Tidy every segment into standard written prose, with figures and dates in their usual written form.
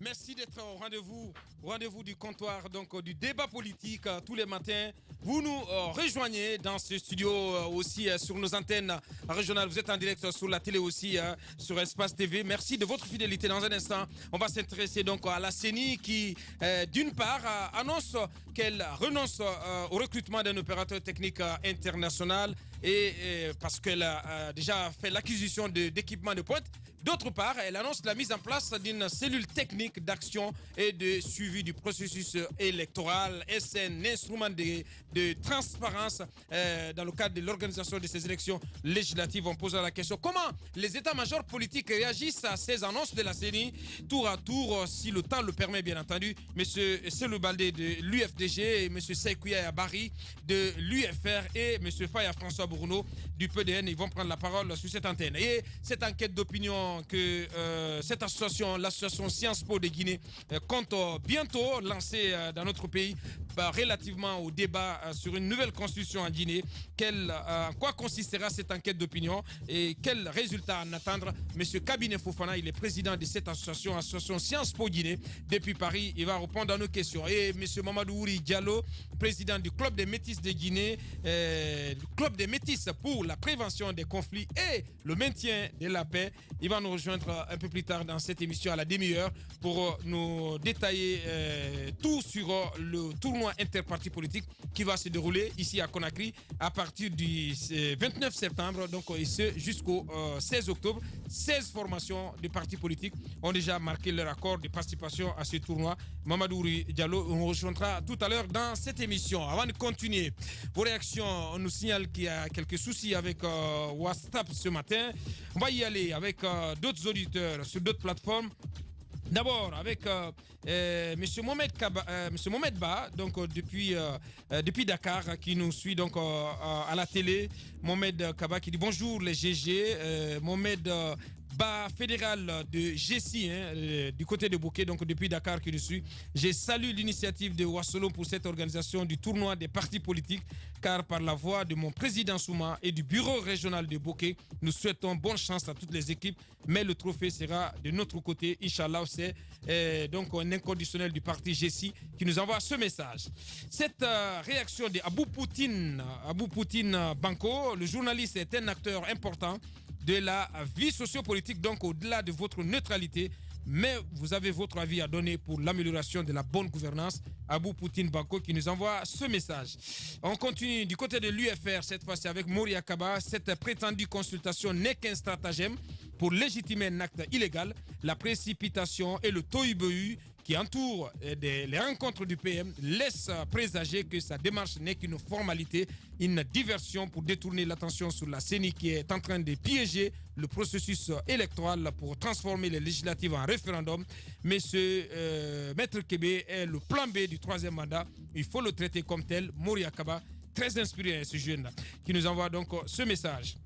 Merci d'être au rendez-vous du comptoir, donc du débat politique tous les matins. Vous nous rejoignez dans ce studio aussi sur nos antennes régionales. Vous êtes en direct sur la télé aussi, sur Espace TV. Merci de votre fidélité. Dans un instant, on va s'intéresser donc à la CENI qui, d'une part, annonce qu'elle renonce au recrutement d'un opérateur technique international et parce qu'elle a déjà fait l'acquisition d'équipements de pointe. D'autre part, elle annonce la mise en place d'une cellule technique d'action et de suivi du processus électoral. Est-ce un instrument de transparence dans le cadre de l'organisation de ces élections législatives? On pose la question comment les états-majors politiques réagissent à ces annonces de la CENI, tour à tour, si le temps le permet, bien entendu. M. Selou Baldé de l'UFDG, M. Seykouya Barry de l'UFR et M. Faya François Bourneau du PDN. Ils vont prendre la parole sur cette antenne. Et cette enquête d'opinion que cette association, l'association Sciences Po de Guinée, compte bientôt lancer dans notre pays relativement au débat sur une nouvelle constitution en Guinée. En quoi consistera cette enquête d'opinion et quels résultats en attendre? Monsieur Kabine Fofana, il est président de cette association Sciences Po Guinée. Depuis Paris, il va répondre à nos questions. Et monsieur Mamadou Ouri Diallo, président du Club des Métis de Guinée, Club des Métis pour la prévention des conflits et le maintien de la paix. Il va nous rejoindre un peu plus tard dans cette émission à la demi-heure pour nous détailler tout sur le tournoi interparti politique qui va se dérouler ici à Conakry à partir du 29 septembre donc jusqu'au 16 octobre. 16 formations de partis politiques ont déjà marqué leur accord de participation à ce tournoi. Mamadou Ouri Diallo, on rejoindra tout à l'heure dans cette émission. Avant de continuer vos réactions, on nous signale qu'il y a quelques soucis avec WhatsApp ce matin. On va y aller avec d'autres auditeurs sur d'autres plateformes. D'abord avec Monsieur Mohamed Ba, donc depuis Dakar, qui nous suit donc à la télé. Mohamed Kaba qui dit bonjour les GG. Mohamed Ba, fédéral de Jessi, du côté de Bouquet, donc depuis Dakar qui nous suit. Je salue l'initiative de Wassolo pour cette organisation du tournoi des partis politiques, car par la voix de mon président Souma et du bureau régional de Bouquet, nous souhaitons bonne chance à toutes les équipes, mais le trophée sera de notre côté, Inch'Allah. C'est donc un inconditionnel du parti Jessi qui nous envoie ce message. Cette réaction de Abou Poutine Banco, le journaliste est un acteur important de la vie sociopolitique, donc au-delà de votre neutralité, mais vous avez votre avis à donner pour l'amélioration de la bonne gouvernance. Abou Poutine Banco qui nous envoie ce message. On continue du côté de l'UFR, cette fois-ci avec Moria Kaba. Cette prétendue consultation n'est qu'un stratagème pour légitimer un acte illégal. La précipitation et le tohu-bohu qui entoure les rencontres du PM laissent présager que sa démarche n'est qu'une formalité, une diversion pour détourner l'attention sur la CENI qui est en train de piéger le processus électoral pour transformer les législatives en référendum. Mais Maître Kébé est le plan B du troisième mandat. Il faut le traiter comme tel. Moria Kaba, très inspiré ce jeune qui nous envoie donc ce message.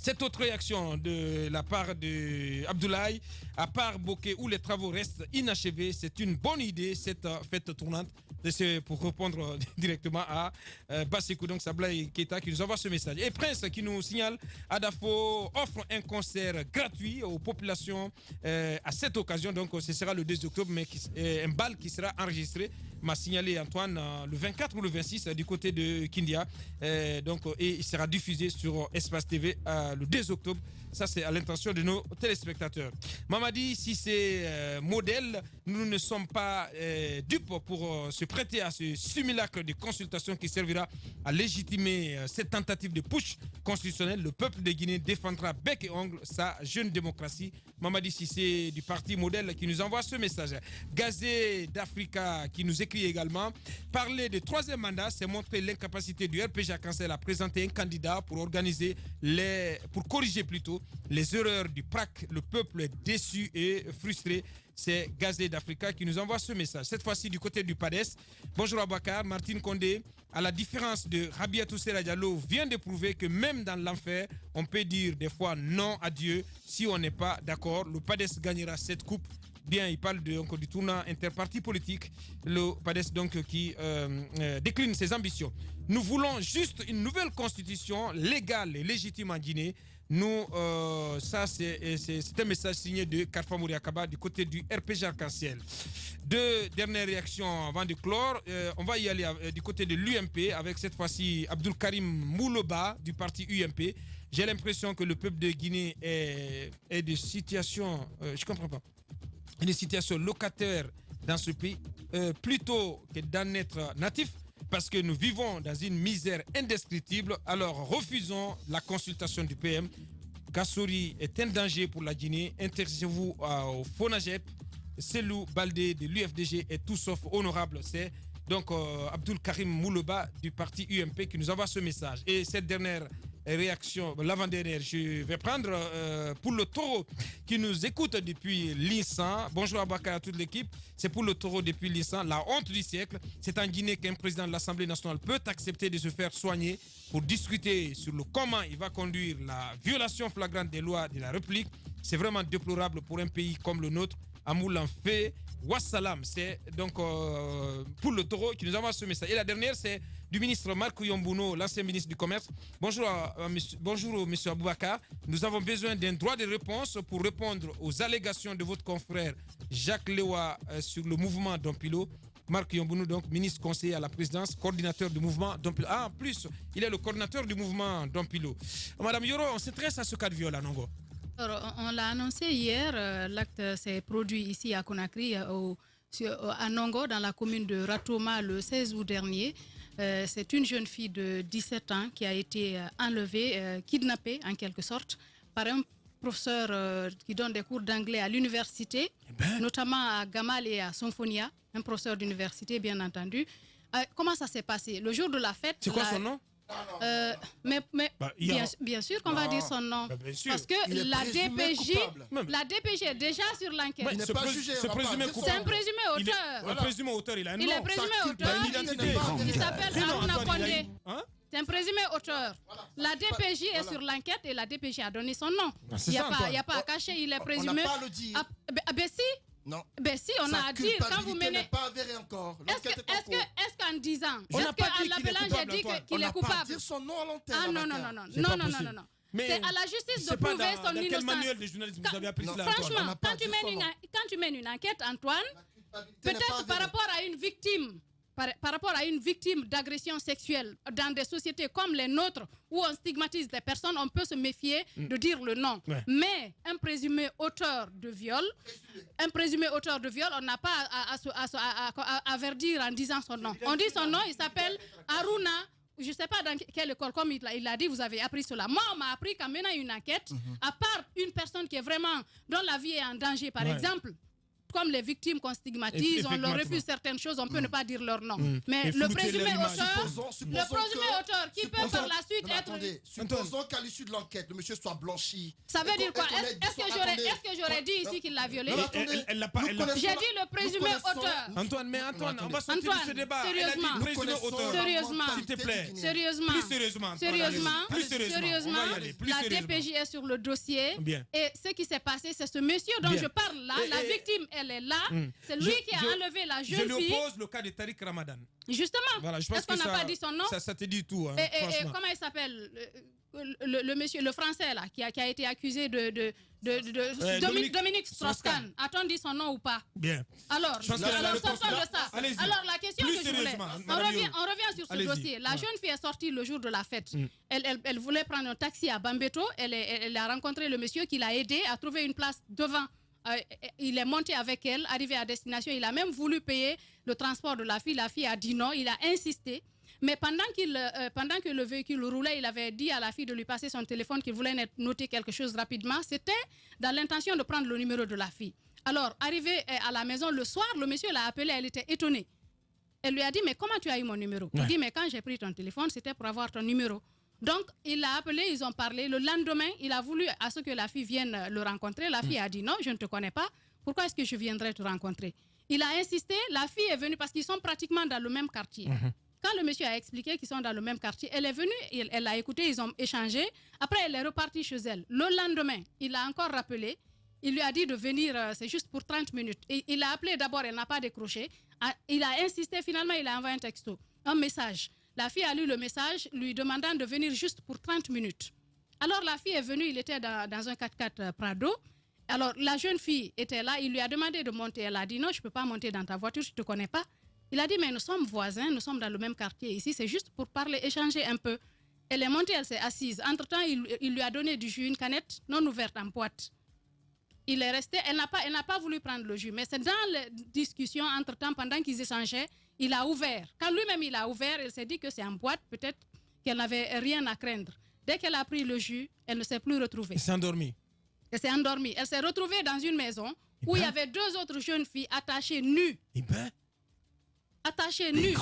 Cette autre réaction de la part de Abdoulaye, à part Bokeh où les travaux restent inachevés, c'est une bonne idée cette fête tournante. C'est pour répondre directement à Bassekou, donc Sablaye Keita qui nous envoie ce message. Et Prince qui nous signale, Adafo offre un concert gratuit aux populations à cette occasion. Donc ce sera le 2 octobre, mais un bal qui sera enregistré. M'a signalé Antoine le 24 ou le 26 du côté de Kindia. Et il sera diffusé sur Espace TV le 2 octobre. Ça, c'est à l'intention de nos téléspectateurs. Mamadi, si c'est modèle, nous ne sommes pas dupes pour se prêter à ce simulacre de consultation qui servira à légitimer cette tentative de putsch constitutionnel. Le peuple de Guinée défendra bec et ongle sa jeune démocratie. Mamadi Sissé du parti modèle qui nous envoie ce message. Gazé d'Africa qui nous écrit également. Parler de troisième mandat, c'est montrer l'incapacité du RPG à Cancel à présenter un candidat pour corriger plutôt les erreurs du PRAC. Le peuple est déçu et frustré. C'est Gazé d'Africa qui nous envoie ce message. Cette fois-ci du côté du PADES. Bonjour Abouakar, Martine Condé, à la différence de Rabiatou Sera Diallo, vient de prouver que même dans l'enfer, on peut dire des fois non à Dieu si on n'est pas d'accord. Le PADES gagnera cette coupe Bien, il parle donc, du tournant interparti politique, le PADES donc qui décline ses ambitions. Nous voulons juste une nouvelle constitution légale et légitime en Guinée. Nous, ça c'est un message signé de Karfa Mouriakaba du côté du RPG Arc-en-Ciel. Deux dernières réactions avant de clore. On va y aller du côté de l'UMP avec cette fois-ci Abdul Karim Mouloba du parti UMP. J'ai l'impression que le peuple de Guinée est de situation, je comprends pas, une situation locataire dans ce pays plutôt que d'en être natif. Parce que nous vivons dans une misère indescriptible, alors refusons la consultation du PM. Kassouri est un danger pour la Guinée. Intéressez-vous au FONAGEP. Selou Baldé de l'UFDG est tout sauf honorable. C'est donc Abdul Karim Mouloba du parti UMP qui nous envoie ce message. Et cette dernière réaction, l'avant-dernière, je vais prendre pour le taureau qui nous écoute depuis l'INSAN. Bonjour Abakar à toute l'équipe. C'est pour le taureau depuis l'INSAN, la honte du siècle. C'est en Guinée qu'un président de l'Assemblée nationale peut accepter de se faire soigner pour discuter sur le comment il va conduire la violation flagrante des lois de la République. C'est vraiment déplorable pour un pays comme le nôtre. Amoul en fait. Wassalam, c'est donc pour le taureau qui nous envoie ce message. Et la dernière, c'est du ministre Marc Yombuno, l'ancien ministre du Commerce. Bonjour, bonjour monsieur Aboubakar. Nous avons besoin d'un droit de réponse pour répondre aux allégations de votre confrère Jacques Lewa sur le mouvement Dompilo. Marc Yombuno, donc ministre conseiller à la présidence, coordinateur du mouvement Dompilo. Ah, en plus, il est le coordinateur du mouvement Dompilo. Madame Yoro, on s'intéresse à ce cas de viol à Nongo. Alors, on l'a annoncé hier, l'acte s'est produit ici à Conakry, à Nongo, dans la commune de Ratoma, le 16 août dernier. C'est une jeune fille de 17 ans qui a été enlevée, kidnappée en quelque sorte, par un professeur qui donne des cours d'anglais à l'université, notamment à Gamal et à Symphonia, un professeur d'université bien entendu. Comment ça s'est passé? Le jour de la fête... C'est quoi son nom? Bien sûr qu'on va dire son nom. Parce que la DPJ est déjà sur l'enquête. C'est un présumé auteur. Un présumé auteur, il a un nom. Il est présumé auteur. Il s'appelle Aruna Kondé. C'est un présumé auteur. La DPJ est sur l'enquête et la DPJ a donné son nom. Il n'y a pas à cacher, il est présumé. On n'a pas à le dire. Ben si. Non. Ben si, on a à dire quand vous menez. Pas avéré encore. Est-ce qu'en disant, est-ce qu'en l'appelant, j'ai dit qu'il est coupable? On n'a pas dire son nom à l'antenne. Ah non. C'est à la justice de prouver son innocence. Quel manuel de journalisme vous avez appris cela? Franchement, quand tu mènes une enquête, Antoine, peut-être par rapport à une victime, par rapport à une victime d'agression sexuelle dans des sociétés comme les nôtres où on stigmatise les personnes, on peut se méfier de dire le nom. Ouais. Mais un présumé auteur de viol, on n'a pas à verdir en disant son nom. On dit son nom, il s'appelle Aruna. Je ne sais pas dans quelle école, comme il l'a dit, vous avez appris cela. Moi, on m'a appris qu'en menant une enquête, à part une personne qui est vraiment, dont la vie est en danger, par exemple, comme les victimes qu'on stigmatise, on leur refuse certaines choses, on peut ne pas dire leur nom. Mais le présumé auteur qui peut par la suite être... Attendez, supposons qu'à l'issue de l'enquête, le monsieur soit blanchi. Ça veut dire quoi? Est-ce que j'aurais dit ici qu'il l'a violé? Elle l'a pas. J'ai dit le présumé auteur. Antoine, on va sortir de ce débat. Sérieusement. S'il te plaît. Sérieusement. La DPJ est sur le dossier. Et ce qui s'est passé, c'est ce monsieur dont je parle là, la victime, elle est là. C'est lui qui a enlevé la jeune fille. Je lui oppose le cas de Tariq Ramadan. Justement. Voilà, est-ce qu'on n'a pas dit son nom? Ça te dit tout. Hein, et comment il s'appelle le monsieur, le français là, qui a été accusé de Dominique Strauss-Kahn. A-t-on dit son nom ou pas? Bien. Alors, sortons de ça. Alors, la question que je voulais... On revient sur ce dossier. La jeune fille est sortie le jour de la fête. Elle voulait prendre un taxi à Bambeto. Elle a rencontré le monsieur qui l'a aidé à trouver une place devant. Il est monté avec elle, arrivé à destination. Il a même voulu payer le transport de la fille a dit non, il a insisté. Mais pendant que le véhicule roulait, il avait dit à la fille de lui passer son téléphone, qu'il voulait noter quelque chose rapidement. C'était dans l'intention de prendre le numéro de la fille. Alors, arrivé à la maison le soir, le monsieur l'a appelée, elle était étonnée. Elle lui a dit, mais comment tu as eu mon numéro? Il dit, mais quand j'ai pris ton téléphone, c'était pour avoir ton numéro. Donc, il l'a appelé, ils ont parlé. Le lendemain, il a voulu à ce que la fille vienne le rencontrer. La fille a dit non, je ne te connais pas. Pourquoi est-ce que je viendrais te rencontrer? Il a insisté, la fille est venue parce qu'ils sont pratiquement dans le même quartier. Quand le monsieur a expliqué qu'ils sont dans le même quartier, elle est venue, elle a écouté, ils ont échangé. Après, elle est repartie chez elle. Le lendemain, il a encore rappelé. il lui a dit de venir, c'est juste pour 30 minutes. Et il a appelé d'abord, elle n'a pas décroché. Il a insisté, finalement, il a envoyé un texto, un message. La fille a lu le message, lui demandant de venir juste pour 30 minutes. Alors la fille est venue, il était dans un 4x4 Prado. Alors la jeune fille était là, il lui a demandé de monter. Elle a dit non, je ne peux pas monter dans ta voiture, je ne te connais pas. Il a dit mais nous sommes voisins, nous sommes dans le même quartier ici, c'est juste pour parler, échanger un peu. Elle est montée, elle s'est assise. Entre-temps, il lui a donné du jus, une canette non ouverte en boîte. Il est resté, elle n'a pas voulu prendre le jus. Mais c'est dans les discussions, entre-temps, pendant qu'ils échangeaient, il a ouvert. Quand lui-même il a ouvert, elle s'est dit que c'est en boîte, peut-être qu'elle n'avait rien à craindre. Dès qu'elle a pris le jus, elle ne s'est plus retrouvée. Elle s'est endormie. Elle s'est endormie. Elle s'est retrouvée dans une maison où il y avait 2 autres jeunes filles attachées nues. Attachées nues.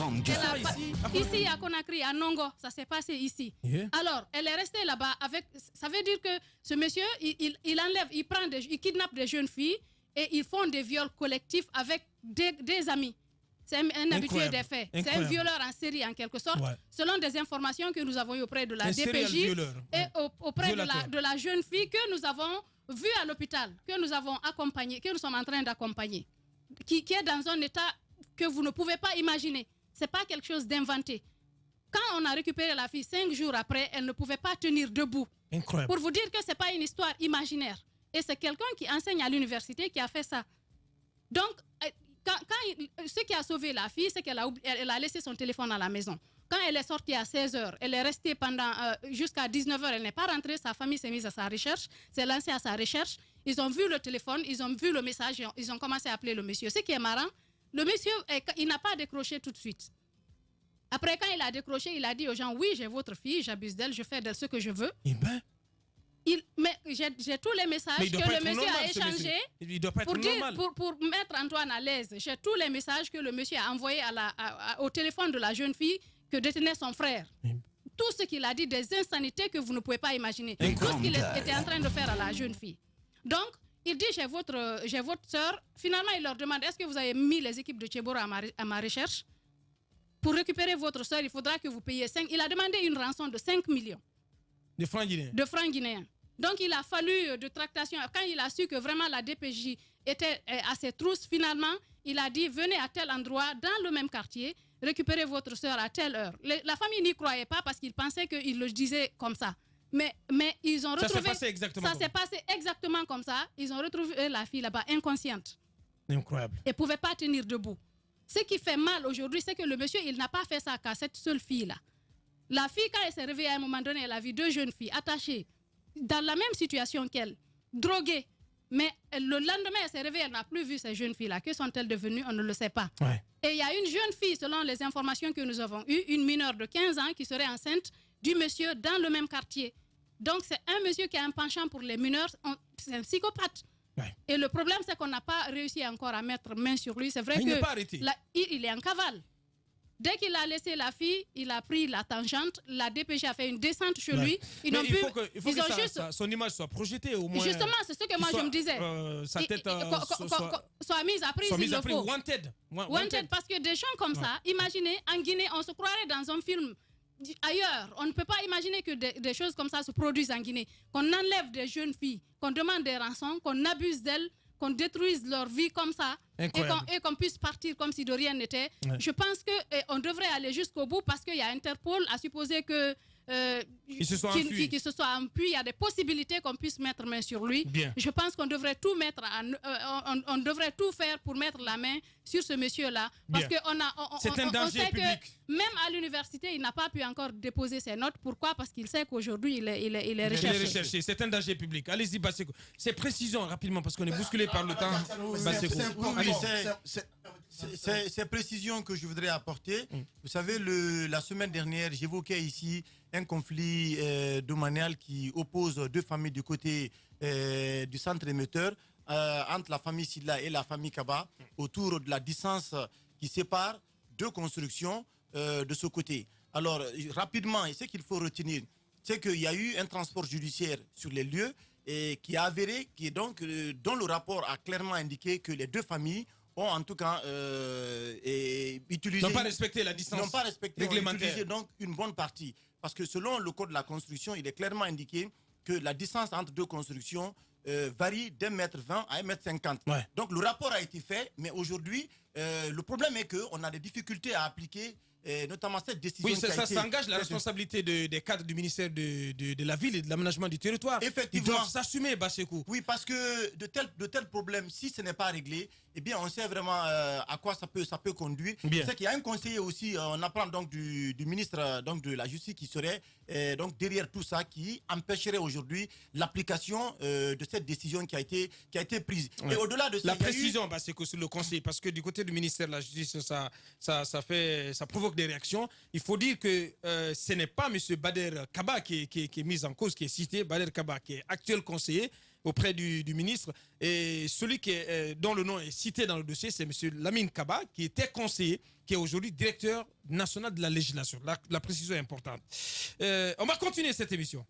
Ici à Conakry, à Nongo, ça s'est passé ici. Yeah. Alors, elle est restée là-bas avec. Ça veut dire que ce monsieur, il enlève, il kidnappe des jeunes filles et ils font des viols collectifs avec des amis. C'est un habitué des faits. C'est un violeur en série en quelque sorte, selon des informations que nous avons eues auprès de la DPJ et auprès de la jeune fille que nous avons vue à l'hôpital, que nous avons accompagnée, que nous sommes en train d'accompagner, qui est dans un état que vous ne pouvez pas imaginer. Ce n'est pas quelque chose d'inventé. Quand on a récupéré la fille 5 jours après, elle ne pouvait pas tenir debout. Incroyable. Pour vous dire que ce n'est pas une histoire imaginaire. Et c'est quelqu'un qui enseigne à l'université qui a fait ça. Donc, ce qui a sauvé la fille, c'est qu'elle a laissé son téléphone à la maison. Quand elle est sortie à 16h, elle est restée jusqu'à 19h, elle n'est pas rentrée, sa famille s'est mise à sa recherche, s'est lancée à sa recherche. Ils ont vu le téléphone, ils ont vu le message, ils ont commencé à appeler le monsieur. Ce qui est marrant, le monsieur, il n'a pas décroché tout de suite. Après, quand il a décroché, il a dit aux gens, oui, j'ai votre fille, j'abuse d'elle, je fais d'elle ce que je veux. Mais j'ai tous les messages que le monsieur a échangés pour mettre Antoine à l'aise. J'ai tous les messages que le monsieur a envoyés au téléphone de la jeune fille que détenait son frère. Tout ce qu'il a dit, des insanités que vous ne pouvez pas imaginer. Tout ce qu'il était en train de faire à la jeune fille. Donc, il dit, j'ai votre soeur. Finalement, il leur demande, est-ce que vous avez mis les équipes de Tchéboro à ma recherche? Pour récupérer votre soeur, il faudra que vous payiez 5. Il a demandé une rançon de 5 millions. De francs guinéens. De francs guinéens. Donc, il a fallu de tractation. Quand il a su que vraiment la DPJ était à ses trousses, finalement, il a dit, venez à tel endroit, dans le même quartier, récupérez votre soeur à telle heure. La famille n'y croyait pas parce qu'ils pensaient qu'il le disait comme ça. Mais ils ont retrouvé... Ça s'est passé exactement comme ça. Ils ont retrouvé la fille là-bas, inconsciente. Incroyable. Elle ne pouvait pas tenir debout. Ce qui fait mal aujourd'hui, c'est que le monsieur, il n'a pas fait ça qu'à cette seule fille-là. La fille, quand elle s'est réveillée à un moment donné, elle a vu 2 jeunes filles attachées dans la même situation qu'elle, droguées. Mais le lendemain, elle s'est réveillée, elle n'a plus vu ces jeunes filles-là. Que sont-elles devenues? On ne le sait pas. Ouais. Et il y a une jeune fille, selon les informations que nous avons eues, une mineure de 15 ans qui serait enceinte du monsieur dans le même quartier. Donc, c'est un monsieur qui a un penchant pour les mineurs. C'est un psychopathe. Ouais. Et le problème, c'est qu'on n'a pas réussi encore à mettre main sur lui. C'est vrai il n'est pas arrêté. Il est en cavale. Dès qu'il a laissé la fille, il a pris la tangente. La DPJ a fait une descente chez lui. Il faut que son image soit projetée au moins. Justement, c'est ce que moi je me disais. Sa tête soit mise à prix s'il le faut. Wanted. Parce que des gens comme ça, imaginez, en Guinée, on se croirait dans un film ailleurs. On ne peut pas imaginer que des choses comme ça se produisent en Guinée. Qu'on enlève des jeunes filles, qu'on demande des rançons, qu'on abuse d'elles, qu'on détruise leur vie comme ça et qu'on puisse partir comme si de rien n'était. Ouais. Je pense qu'on devrait aller jusqu'au bout parce qu'il y a Interpol à supposer que qu'il se soit enfui. Il y a des possibilités qu'on puisse mettre main sur lui. Bien. Je pense qu'on devrait tout mettre, on devrait tout faire pour mettre la main sur ce monsieur-là. Parce c'est un danger sait public. Que même à l'université, il n'a pas pu encore déposer ses notes. Pourquoi? Parce qu'il sait qu'aujourd'hui, il est recherché. C'est un danger public. Allez-y, Basseko. C'est précision rapidement parce qu'on est bousculé par le temps. C'est précision que je voudrais apporter. Vous savez, la semaine dernière, j'évoquais ici un conflit domanial qui oppose 2 familles du côté du centre émetteur, entre la famille Silla et la famille Kaba, autour de la distance qui sépare 2 constructions de ce côté. Alors, rapidement, ce qu'il faut retenir, c'est qu'il y a eu un transport judiciaire sur les lieux et qui a avéré, dont le rapport a clairement indiqué que les 2 familles ont en tout cas utilisé... N'ont pas respecté la distance n'ont pas respecté, réglementaire. Ont utilisé donc une bonne partie. Parce que selon le code de la construction, il est clairement indiqué que la distance entre 2 constructions varie d'1,20 m à 1,50 m. Donc le rapport a été fait, mais aujourd'hui, le problème est qu'on a des difficultés à appliquer notamment cette décision. Oui, ça engage la responsabilité des cadres du ministère de la Ville et de l'aménagement du territoire. Effectivement. Ils doivent s'assumer, Bassekou. Oui, parce que de tels problèmes, si ce n'est pas réglé, eh bien, on sait vraiment à quoi ça peut conduire. Bien. C'est qu'il y a un conseiller aussi, on apprend donc du ministre donc, de la Justice qui serait donc derrière tout ça, qui empêcherait aujourd'hui l'application de cette décision qui a été prise. Ouais. Et au-delà de ça, la précision, Bassekou, sur le conseiller, parce que du côté du ministère de la Justice, ça provoque des réactions. Il faut dire que ce n'est pas M. Bader Kaba qui est mis en cause, qui est cité. Bader Kaba, qui est actuel conseiller auprès du ministre. Et celui dont le nom est cité dans le dossier, c'est M. Lamine Kaba, qui était conseiller, qui est aujourd'hui directeur national de la législation. La précision est importante. On va continuer cette émission.